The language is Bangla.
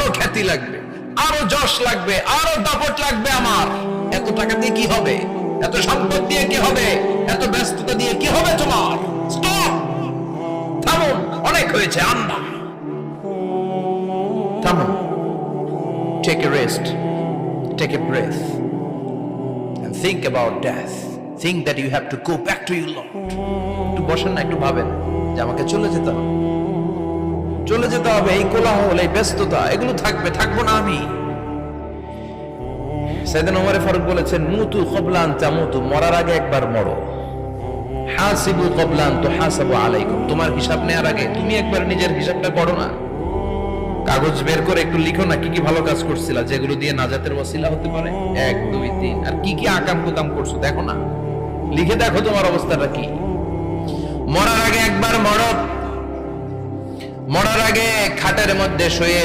আরো খ্যাতি লাগবে, আরো যশ লাগবে, আরো দাপট লাগবে আমার। এত টাকা দিয়ে কি হবে? এত সম্পদ দিয়ে কি হবে? এত ব্যস্ততা দিয়ে কি হবে তোমার? স্টপ, থামুন, অনেক হয়েছে, আন্না, থামুন। Take a rest, take a breath, and think about death. Think that you have to go back to your Lord. একটু বসেন না, একটু ভাবেন যে আমাকে চলে যেতে হবে, চলে যেতে হবে। এই কোলাহল, এই ব্যস্ততা, এগুলো থাকবে, থাকবো না আমি। সাইয়েদনা ওমর ফারুক বলেছেন, মুতু ক্বাবলা আন তামুতু, মরার আগে একবার মরো। হাসিবু ক্বাবলা আন তুহাসাবু আলাইকুম, তোমার হিসাব নেওয়ার আগে তুমি একবার নিজের হিসাবটা করো না। কাগজ বের করে একটু লিখো না কি কি ভালো কাজ করছিলা, যেগুলো দিয়ে নাজাতের ওসিলা হতে পারে। 1 2 3, আর কি কি আকাম কুকাম করছো দেখো না, লিখে দেখো তোমার অবস্থাটা কি। মরার আগে একবার মরো। মরার আগে খাটের মধ্যে শুয়ে